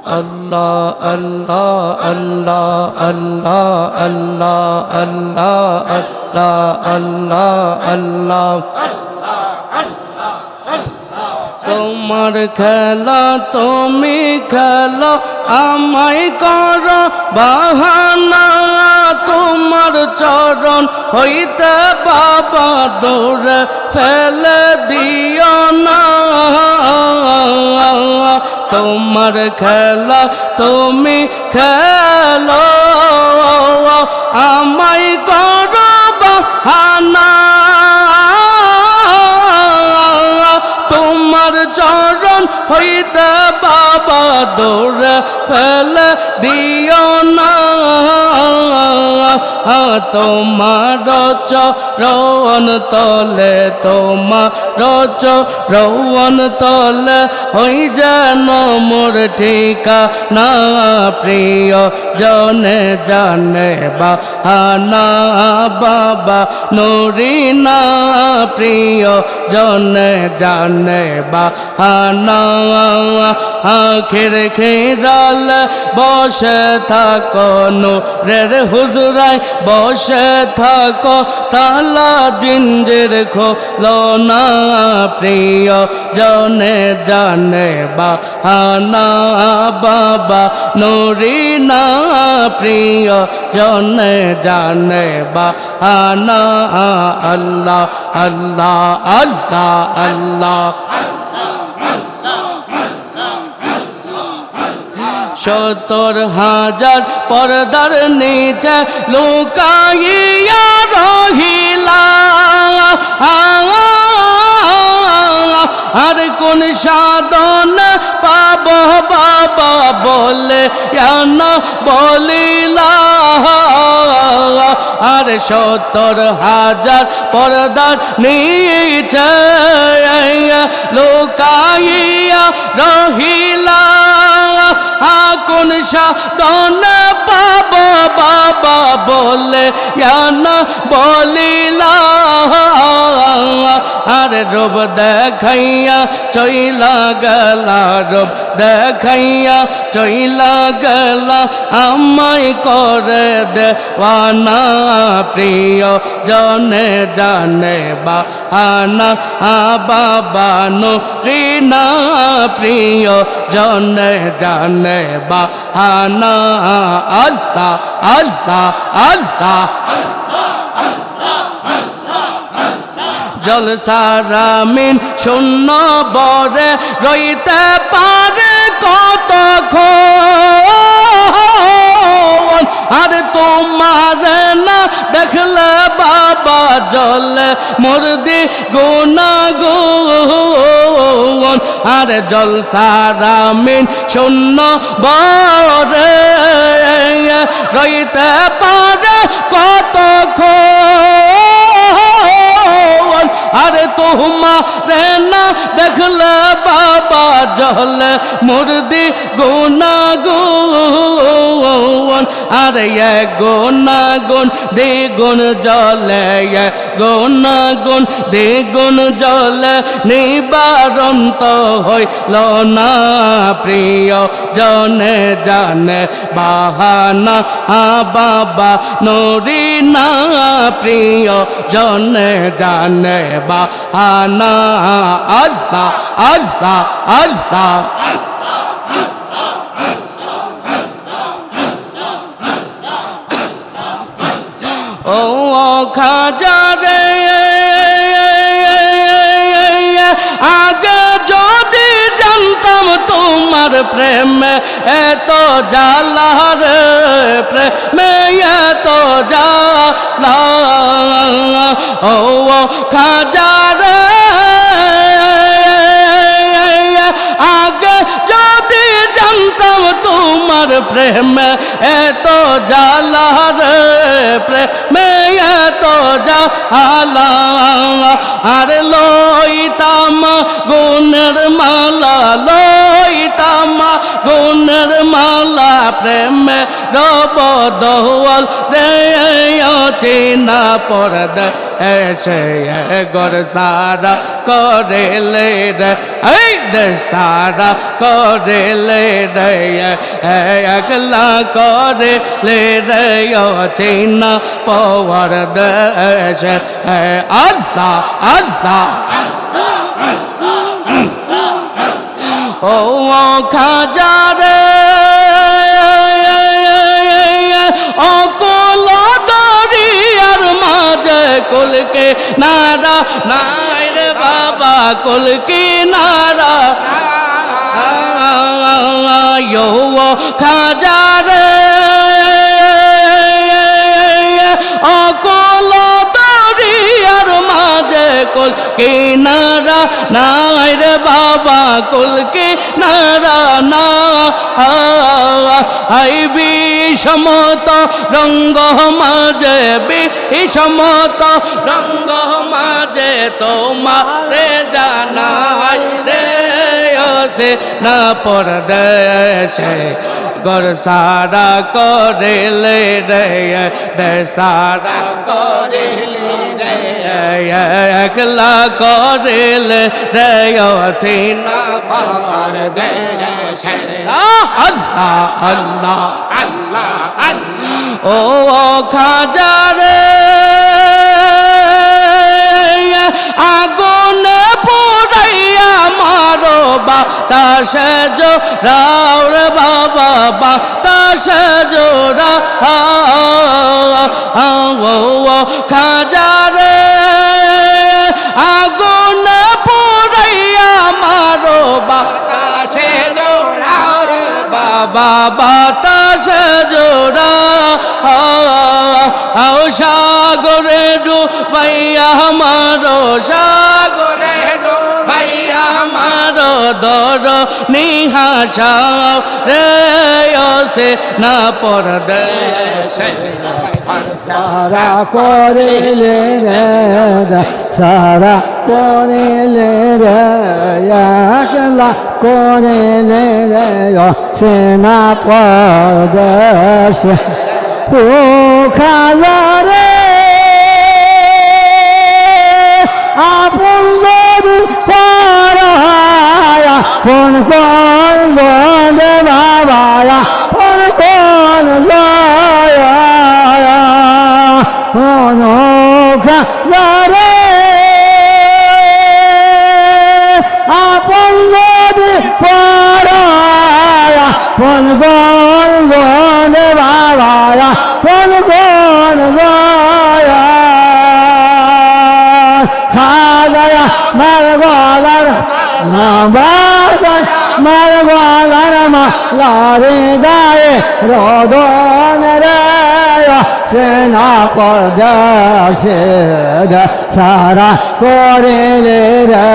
Allah Allah Allah Allah Allah Allah Allah Allah তোমার খেলা তুমি খেলো আমায় করো বাহানা তোমার চরণ হইতে বাবা দৌড়ে ফেলে দিও না তোমার খেলা তুমি খেলো আমায় করো বাহানা তোমার চরণ হইতে বাবা দৌড়ে ফেলে দিও না তোমার চরণ তলে তোমার চরণ তলে হই যেন মোর ঠিকানা প্রিয় জনে জানে বাহানা বাবা নুরিনা প্রিয় জনে জানে বাহানা আখের খেরাল বসে থাকো নূরের হুজরায় বসে থাকো তালা জিঞ্জির খোলো না প্রিয় জনে জানে বাহানা বাবা নুরিনা প্রিয় জনে জানে বাহানা আল্লাহ আল্লাহ আল্লাহ আল্লাহ ৭০,০০০ পর্দার নিচে লুকাইয়া রহিলা আর কোন সাধন পাব বাবা বলে না বলিলা আর ৭০,০০০ পর্দার নিচে লুকাইয়া রহিলা কোন সাধন পাব বাবা বলে না বলিলা আর রূপ দেখাইয়া চইলা গেলা রূপ দেখাইয়া চইলা গেলা আমায় করে দেওয়ানা প্রিয় জনে জানে বাহানা বাবা নুরিনা প্রিয় জনে জানে বাহানা আল্লাহ আল্লাহ আল্লাহ জলসারামিন শূন্য বরে রইতে পারে কতক্ষণ আর তোমার না দেখলে বাবা জলে মুর্দি গুনাগুন আর জলসারামিন শূন্য বরে রইতে পারে কতক্ষণ আরে তোমারে না দেখলে বাবা জলে মুর্দি গুনাগুন আরে গুনাগুন দ্বিগুণ জলে গুনাগুন দ্বিগুণ জলে নিবারণ তো হইল না প্রিয় জনে জানে বাহানা বাবা নুরিনা প্রিয় জনে জানে বাহানা আল্লাহ আল্লাহ আল্লাহ ও খাজা রে আগে যদি জানতাম তোমার প্রেমে এত জ্বালা রে প্রেমে এত জ্বালা ও খাজা রে আগে যদি জানতাম তোমার প্রেমে এত জ্বালা রে প্রেমে এত জ্বালা আর লইতাম গুণের মালা লইতাম আগুনের মালা প্রেমে রব দোয়াল রে চিনা পড়দে এসে গর সারা করেলে রে এই দেশ সারা করেলে রে একলা করেলে রে চিনা পড় দেশে আল্লাহ আল্লাহ ও খাজারে অকল দরিয়ার মাঝে কুলকে নারা নাই রে বাবা কুলকে নারা খাজারে অকল দরিয়ার মাঝে কুল কিনারা নাই রে বাবা কুল কিনারা না আই বিষমত রঙ্গ মাঝে বিষমত রঙ্গ মাঝে তোমারে জানাই রে সে না পরদেশে গর সারা করেলে রে সারা করেলে রে একলা করেলে রে সিনা পরদেশে আল্লাহ আল্লাহ আল্লাহ ও খাজারে আগুনে পুরাইয়া মারো বাতাসে জোরাও রে বাবা বাতাসে জোরা খাজারে আগুনে পুরাইয়া মারো বাতাসে জোরাও রে বাবা বাতাসে জোরা সাগরে ডুবাইয়া মারো সাগরে ডুবাইয়া মারো দর নিহাসাও রে সে না পরদেশে সারা করেলে রে সারা করেলে রে একলা করেলে রে সেনা পরদেশে ও খাজারে আপন যদি পারায়া কোন কোন জনে বাবায়া কোন কোন জয়া খাজারে আপন যদি পারায়া কোন কোন জনে বাবায়া কোন কোন জয়া খাজায়া মার গলার বাজায় মার গলার মালারে দায়ে রদন রে সেনা পরদেশে সারা করেলে রে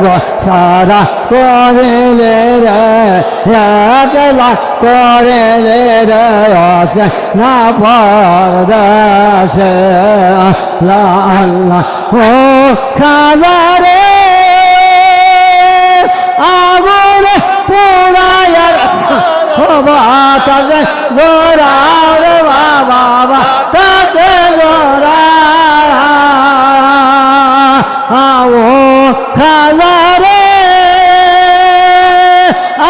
গো সারা করেলে রে একলা করেলে রে সেনা পরদেশে আল্লাহ ও খাজারে আগুনে পুরায়ার বাতাসে জোরা রে বাবা বাতাসে জোরা ও খাজারে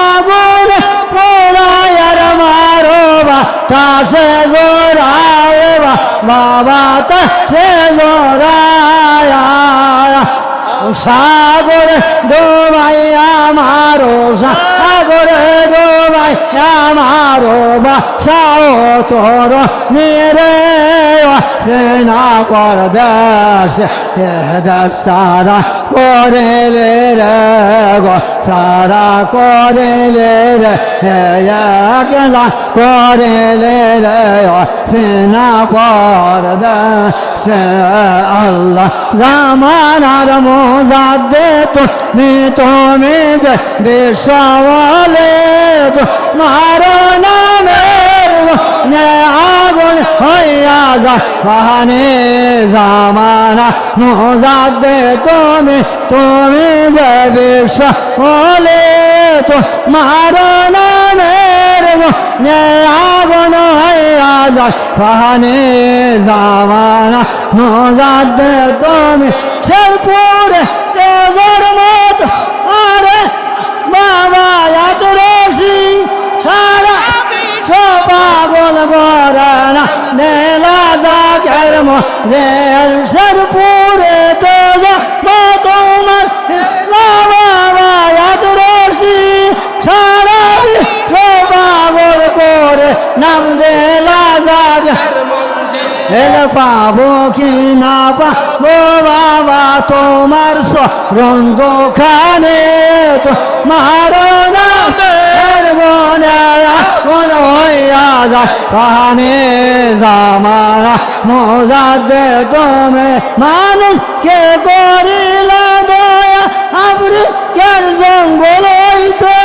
আগুনে পুরায়ার মারো বাতাসে জোরা রে বাবা তাসে জোরা সাগরে ডোবাইয়া মারো সাগরে ডোবাইয়া মারো বাসাও তোর নিরে সেনা পরদেশে সারা করেলে রে গো সারা করেলে রে একলা করেলে রে সেনা পরদেশে আল্লাহ জামানার মোজাদ্দে তুমি যে বিশ্বলে মারো নামের আগুন হইয়া যা বাহানে জামানা মোজাদ্দে তুমি যে বিশ্বলে তোমার নামের গুণে আগুন হইয়া যায় পানি জামানা মোজাদ্দে তুমি শেরপুরে তেজর মত আরে বাবা এত রশি সারা পাগল গরানা নেলা জাকের মজের শেরপুরে তেজর মত তোমার বাবা এত রশি সারা পাগল করে নাম দেলা জাকের পাবো কি না পাবো বাবা তোমার সরন্দ খানে তোমার নামের গুণে আগুন হইয়া যায় পানি জামানা মোজাদ্দে তুমি মানুষ কে করিলা দয়া আফ্রিকার জঙ্গল হইতে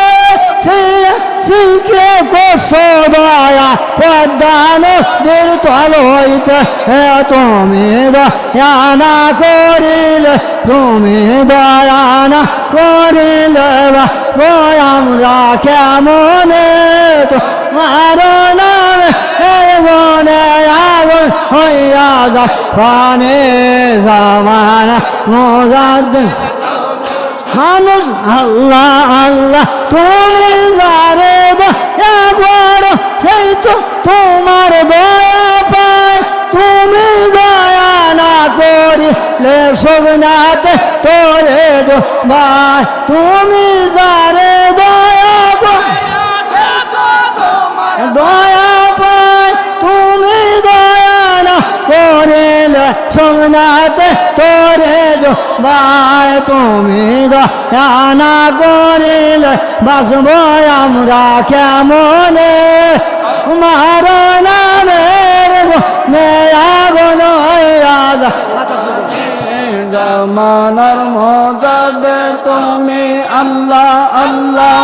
শিখে করছো দয়া পদ্মানদের তল হইতে তুমি দয়া না করিলে তুমি দয়া না করিলে আমরা কেমনে তোমার নামে মনে আগুন হইয়া যায় পানি জামানা মোজাদ্দে মানুষ আল্লাহ আল্লাহ তুমি যারে দয়া সেই তো তোমার দয়া পায় তুমি দয়া না করিলে সোনাতে তোরে ভাই তুমি যারে দয়া দয়া পায় তুমি দয়া না করিলে সোনাতে তোরে ভাই তুমি দয়া না করিলে বাসব আমরা কেমনে তোমার নামের গুণে আগুন হইয়া যায় জামানার মোজাদ্দে তুমি আল্লাহ আল্লাহ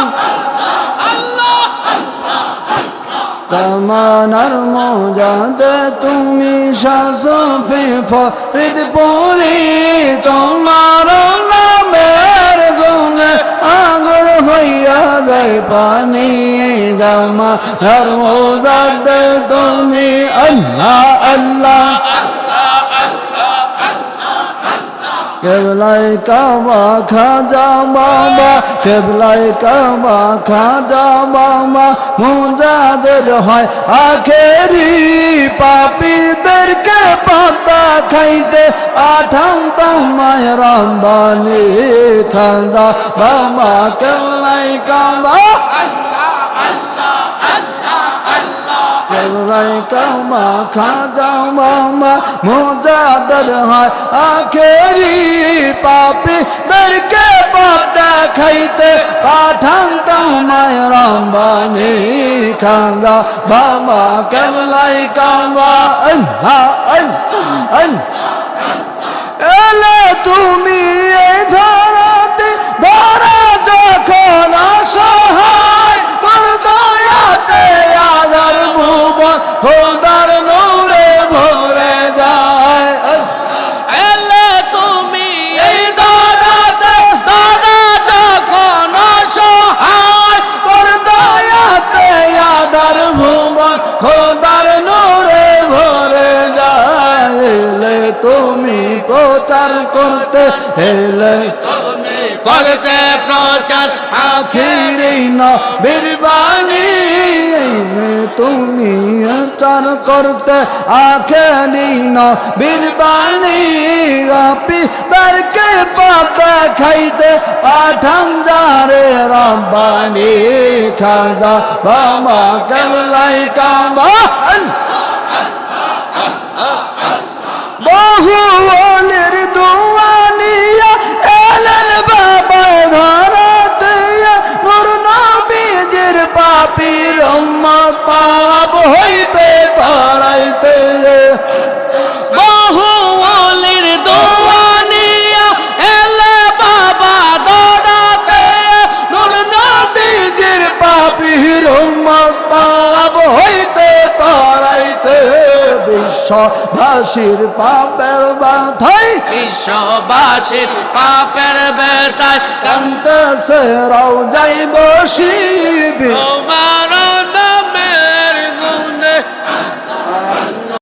জামানার মোজাদ্দে তুমি শাসফি ফরিদপুরি তোমার নামের গুণে আগুন হইয়া যায় পানি জামানার মোজাদ্দে তুমি আল্লাহ আল্লাহ কেবলাই কাবা খাজা বাবা কেবলাই কাবা খাজা বাবা মুজাদের হয় আখেরি পাপীদেরকে পাতা খাইতে পাঠান তোমায় রব্বানি খাজা বাবা কেবলাই কাবা কেবলাই কাবা খাজা বাবা মুজাদের হয় আখেরি পাপীদেরকে পাতা খাইতে পাঠান তোমায় রব্বানি খাজা বাবা কেবলাই কাবা এলে তুমি এই ধরাতে ধরা যখন অসহায় তোর দয়াতে আধার ভুবন খোদার নূরে ভরে যায় এলে তুমি এই দরাতে দরা যখন অসহায় তোর দয়াতে আধার ভুবন খোদার নূরে ভরে যায় এলে তুমি প্রচার করতে এলে তুমি করতে প্রচার আখিরি নবীর বাণী তুমি চার করতে আখেরি নবীর বাণী পাপীদেরকে পাতা খাইতে পাঠান যারে রব্বানি খাজা বাবা কেবলাই কাবা বহু ওলির দুয়ানিয়া এলেন বাবা ধরাতে নূর নবীজির পাপীর উম্মত পাপ হইতে তাড়াইতে বহু ওলির দোয়ানিয়া এলে বাবা দরাতে নূর নবীজির পাপীর উম্মত পাপ হইতে তাড়াইতে বিশ্ববাসীর পাপের বাধাই বিশ্ববাসীর পাপের বেটায় কান্তেছে রওজায় বসিবি তোমার